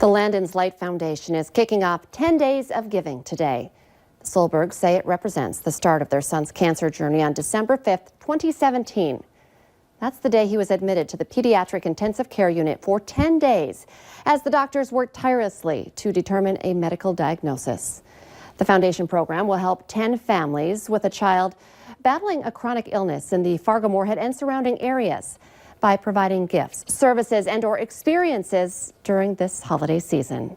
The Landon's Light Foundation is kicking off 10 days of giving today. The Solbergs say it represents the start of their son's cancer journey on December 5th, 2017. That's the day he was admitted to the pediatric intensive care unit for 10 days as the doctors worked tirelessly to determine a medical diagnosis. The foundation program will help 10 families with a child battling a chronic illness in the Fargo-Moorhead and surrounding areas by providing gifts, services, and/or experiences during this holiday season.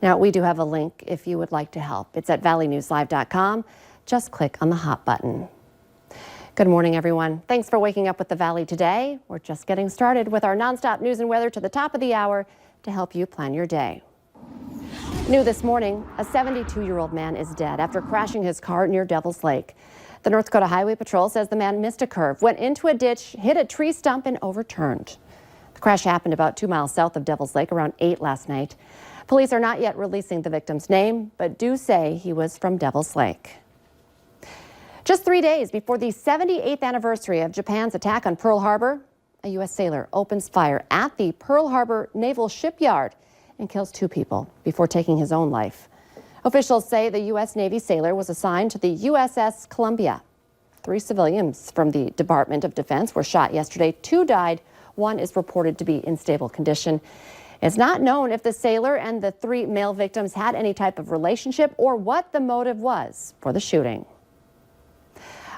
Now, we do have a link if you would like to help. It's at valleynewslive.com. Just click on the hot button. Good morning, everyone. Thanks for waking up with the Valley today. We're just getting started with our nonstop news and weather to the top of the hour to help you plan your day. New this morning, a 72-year-old man is dead after crashing his car near Devil's Lake. The North Dakota Highway Patrol says the man missed a curve, went into a ditch, hit a tree stump, and overturned. The crash happened about 2 miles south of Devil's Lake around 8 last night. Police are not yet releasing the victim's name, but do say he was from Devil's Lake. Just 3 days before the 78th anniversary of Japan's attack on Pearl Harbor, a U.S. sailor opens fire at the Pearl Harbor Naval Shipyard and kills 2 people before taking his own life. Officials say the U.S. Navy sailor was assigned to the USS Columbia. 3 civilians from the Department of Defense were shot yesterday. 2 died. 1 is reported to be in stable condition. It's not known if the sailor and the 3 male victims had any type of relationship or what the motive was for the shooting.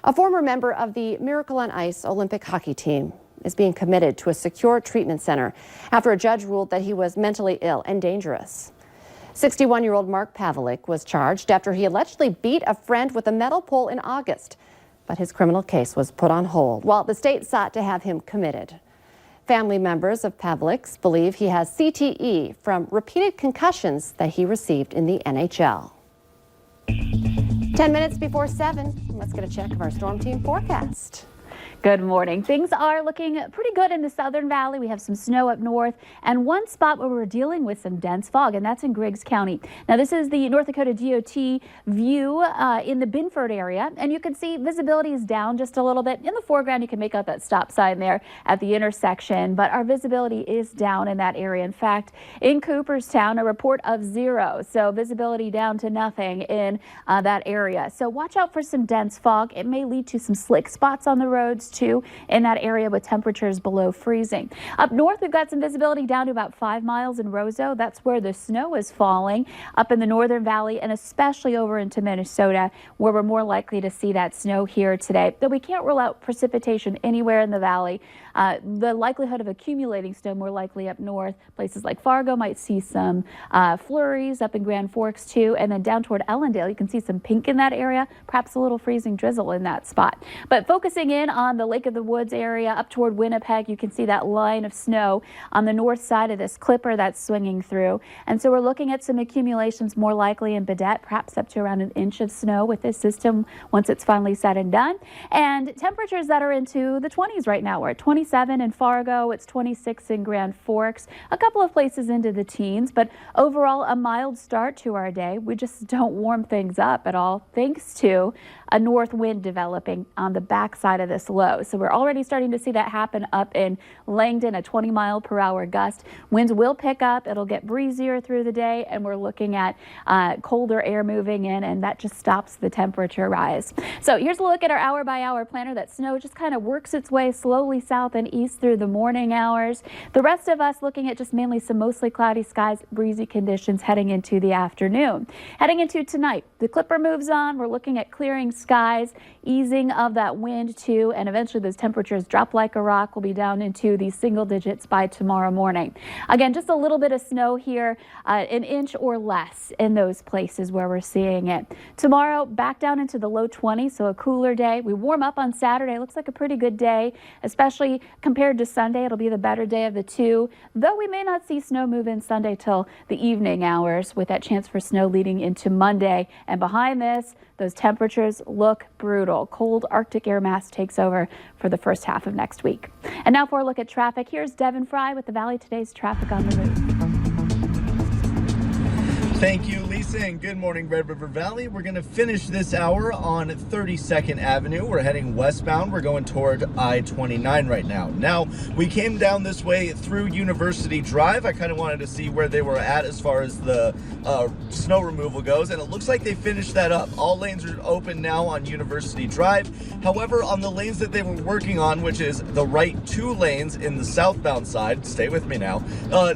A former member of the Miracle on Ice Olympic hockey team is being committed to a secure treatment center after a judge ruled that he was mentally ill and dangerous. 61-year-old Mark Pavlik was charged after he allegedly beat a friend with a metal pole in August, but his criminal case was put on hold while the state sought to have him committed. Family members of Pavlik's believe he has CTE from repeated concussions that he received in the NHL. 10 minutes before 7, let's get a check of our Storm Team forecast. Good morning. Things are looking pretty good in the Southern Valley. We have some snow up north and one spot where we're dealing with some dense fog, and that's in Griggs County. Now, this is the North Dakota DOT view in the Binford area, and you can see visibility is down just a little bit. In the foreground, you can make out that stop sign there at the intersection, but our visibility is down in that area. In fact, in Cooperstown, a report of 0, so visibility down to nothing in that area. So watch out for some dense fog. It may lead to some slick spots on the roads too in that area with temperatures below freezing. Up north, we've got some visibility down to about 5 miles in Roseau. That's where the snow is falling up in the Northern Valley and especially over into Minnesota, where we're more likely to see that snow here today. Though we can't rule out precipitation anywhere in the valley. The likelihood of accumulating snow more likely up north. Places like Fargo might see some flurries up in Grand Forks too, and then down toward Ellendale, you can see some pink in that area, perhaps a little freezing drizzle in that spot. But focusing in on the Lake of the Woods area up toward Winnipeg, you can see that line of snow on the north side of this clipper that's swinging through. And so we're looking at some accumulations more likely in Badette, perhaps up to around 1 inch of snow with this system once it's finally said and done. And temperatures that are into the 20s right now. We're at 27 in Fargo, it's 26 in Grand Forks, a couple of places into the teens, but overall a mild start to our day. We just don't warm things up at all thanks to a north wind developing on the backside of this low. So we're already starting to see that happen up in Langdon, a 20-mile-per-hour gust. Winds will pick up. It'll get breezier through the day, and we're looking at colder air moving in, and that just stops the temperature rise. So here's a look at our hour-by-hour planner. That snow just kind of works its way slowly south and east through the morning hours. The rest of us looking at just mainly some mostly cloudy skies, breezy conditions heading into the afternoon. Heading into tonight, the clipper moves on. We're looking at clearing skies, easing of that wind too, and eventually those temperatures drop like a rock. We'll be down into the single digits by tomorrow morning. Again, just a little bit of snow here, 1 inch or less in those places where we're seeing it. Tomorrow, back down into the low 20s, so a cooler day. We warm up on Saturday. Looks like a pretty good day, especially compared to Sunday. It'll be the better day of the two, though we may not see snow move in Sunday till the evening hours with that chance for snow leading into Monday. And behind this, those temperatures look brutal. Cold Arctic air mass takes over for the first half of next week. And now for a look at traffic, here's Devin Fry with the Valley Today's traffic on the move. Thank you, Lisa, and good morning, Red River Valley. We're going to finish this hour on 32nd Avenue. We're heading westbound. We're going toward I-29 right now. Now, we came down this way through University Drive. I kind of wanted to see where they were at as far as the snow removal goes, and it looks like they finished that up. All lanes are open now on University Drive. However, on the lanes that they were working on, which is the right 2 lanes in the southbound side, stay with me now,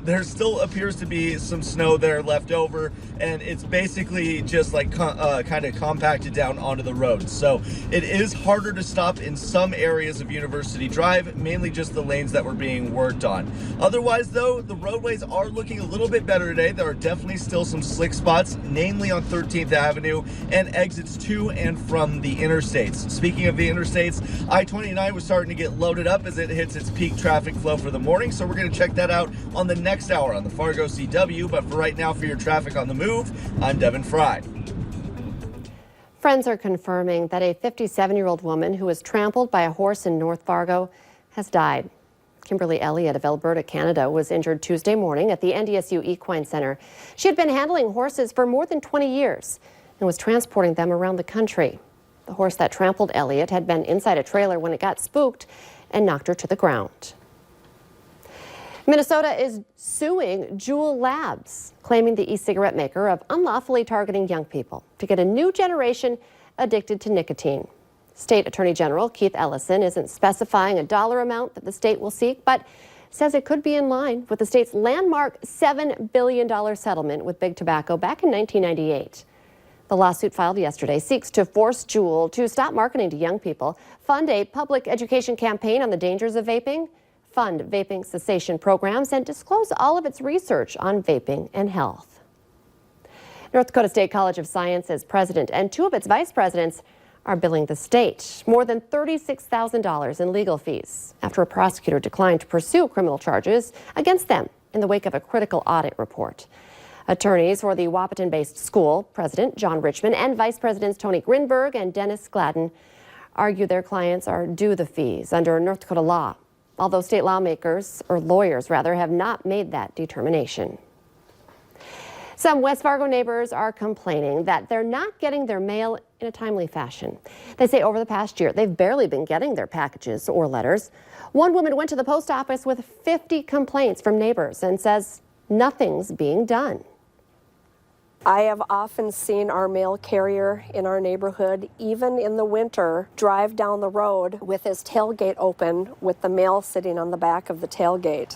there still appears to be some snow there left over, and it's basically just like kind of compacted down onto the road. So it is harder to stop in some areas of University Drive, mainly just the lanes that were being worked on. Otherwise, though, the roadways are looking a little bit better today. There are definitely still some slick spots, namely on 13th Avenue and exits to and from the interstates. Speaking of the interstates, I-29 was starting to get loaded up as it hits its peak traffic flow for the morning, so we're going to check that out on the next hour on the Fargo CW. But for right now, for your traffic on the move, I'm Devin Fry. Friends are confirming that a 57-year-old woman who was trampled by a horse in North Fargo has died. Kimberly Elliott of Alberta, Canada, was injured Tuesday morning at the NDSU Equine Center. She had been handling horses for more than 20 years and was transporting them around the country. The horse that trampled Elliott had been inside a trailer when it got spooked and knocked her to the ground. Minnesota is suing Juul Labs, claiming the e-cigarette maker of unlawfully targeting young people to get a new generation addicted to nicotine. State Attorney General Keith Ellison isn't specifying a dollar amount that the state will seek, but says it could be in line with the state's landmark $7 billion settlement with Big Tobacco back in 1998. The lawsuit filed yesterday seeks to force Juul to stop marketing to young people, fund a public education campaign on the dangers of vaping, fund vaping cessation programs, and disclose all of its research on vaping and health. North Dakota State College of Science's president and 2 of its vice presidents are billing the state more than $36,000 in legal fees after a prosecutor declined to pursue criminal charges against them in the wake of a critical audit report. Attorneys for the Wahpeton-based school, President John Richmond and Vice Presidents Tony Grinberg and Dennis Gladden argue their clients are due the fees under North Dakota law, although state lawyers have not made that determination. Some West Fargo neighbors are complaining that they're not getting their mail in a timely fashion. They say over the past year, they've barely been getting their packages or letters. One woman went to the post office with 50 complaints from neighbors and says nothing's being done. I have often seen our mail carrier in our neighborhood, even in the winter, drive down the road with his tailgate open with the mail sitting on the back of the tailgate.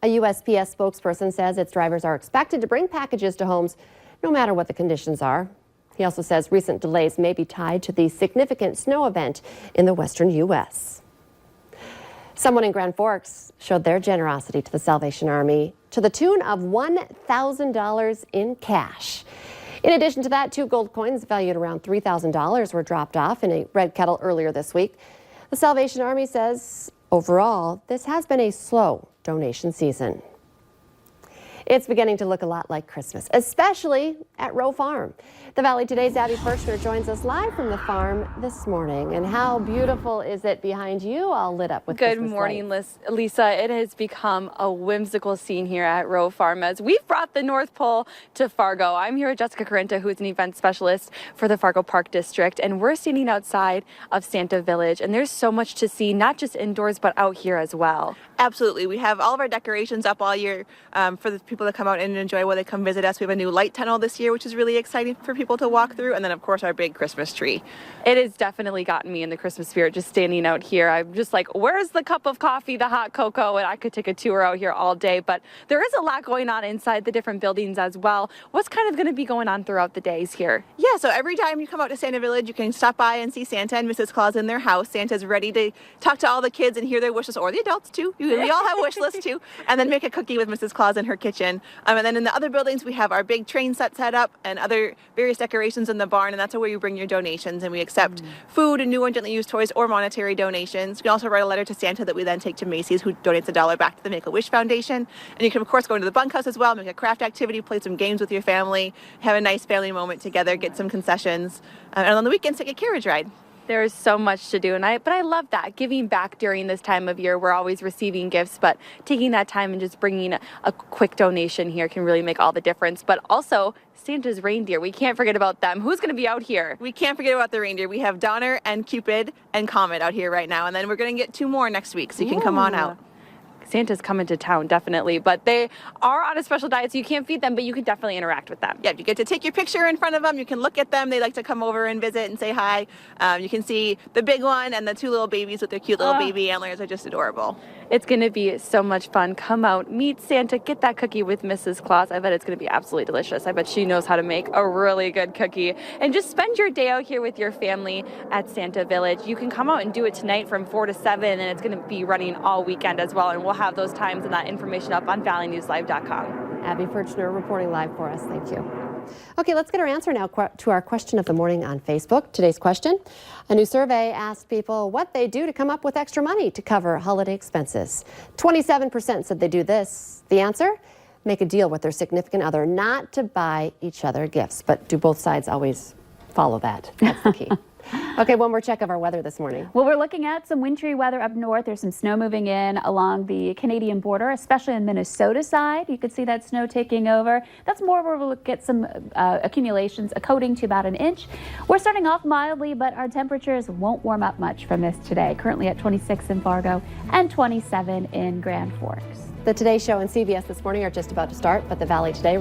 A USPS spokesperson says its drivers are expected to bring packages to homes no matter what the conditions are. He also says recent delays may be tied to the significant snow event in the western U.S. Someone in Grand Forks showed their generosity to the Salvation Army to the tune of $1,000 in cash. In addition to that, 2 gold coins valued around $3,000 were dropped off in a red kettle earlier this week. The Salvation Army says overall, this has been a slow donation season. It's beginning to look a lot like Christmas, especially at Rowe Farm. The Valley Today's Abby Kirshner joins us live from the farm this morning. And how beautiful is it behind you, all lit up with Good Christmas morning, lights? Lisa. It has become a whimsical scene here at Rowe Farm as we've brought the North Pole to Fargo. I'm here with Jessica Carenta, who is an event specialist for the Fargo Park District, and we're standing outside of Santa Village, and there's so much to see, not just indoors, but out here as well. Absolutely. We have all of our decorations up all year for the people to come out and enjoy while they come visit us. We have a new light tunnel this year, which is really exciting for people to walk through. And then, of course, our big Christmas tree. It has definitely gotten me in the Christmas spirit just standing out here. I'm just like, where's the cup of coffee, the hot cocoa? And I could take a tour out here all day. But there is a lot going on inside the different buildings as well. What's kind of going to be going on throughout the days here? Yeah, so every time you come out to Santa Village, you can stop by and see Santa and Mrs. Claus in their house. Santa's ready to talk to all the kids and hear their wishes, or the adults too. We all have wish lists too. And then make a cookie with Mrs. Claus in her kitchen. And then in the other buildings, we have our big train set up and other various decorations in the barn. And that's where you bring your donations. And we accept food and new and gently used toys or monetary donations. You can also write a letter to Santa that we then take to Macy's, who donates $1 back to the Make-A-Wish Foundation. And you can, of course, go into the bunkhouse as well, make a craft activity, play some games with your family, have a nice family moment together, get some concessions. And on the weekends, take a carriage ride. There is so much to do, but I love that, giving back during this time of year. We're always receiving gifts, but taking that time and just bringing a quick donation here can really make all the difference. But also Santa's reindeer, we can't forget about them. Who's going to be out here? We can't forget about the reindeer. We have Donner and Cupid and Comet out here right now, and then we're going to get 2 more next week, so you can come on out. Santa's coming to town, definitely, but they are on a special diet, so you can't feed them, but you can definitely interact with them. Yeah, you get to take your picture in front of them. You can look at them. They like to come over and visit and say hi. You can see the big one and the 2 little babies with their cute little baby antlers are just adorable. It's going to be so much fun. Come out, meet Santa, get that cookie with Mrs. Claus. I bet it's going to be absolutely delicious. I bet she knows how to make a really good cookie. And just spend your day out here with your family at Santa Village. You can come out and do it tonight from 4 to 7, and it's going to be running all weekend as well. And we'll have those times and that information up on valleynewslive.com. Abby Furchner reporting live for us. Thank you. Okay, let's get our answer now to our question of the morning on Facebook. Today's question, a new survey asked people what they do to come up with extra money to cover holiday expenses. 27% said they do this. The answer? Make a deal with their significant other not to buy each other gifts. But do both sides always follow that? That's the key. Okay, one more check of our weather this morning. Well, we're looking at some wintry weather up north. There's some snow moving in along the Canadian border, especially in Minnesota side. You could see that snow taking over. That's more where we'll get some accumulations, a coating to about 1 inch. We're starting off mildly, but our temperatures won't warm up much from this today. Currently at 26 in Fargo and 27 in Grand Forks. The Today Show and CBS This Morning are just about to start, but the Valley Today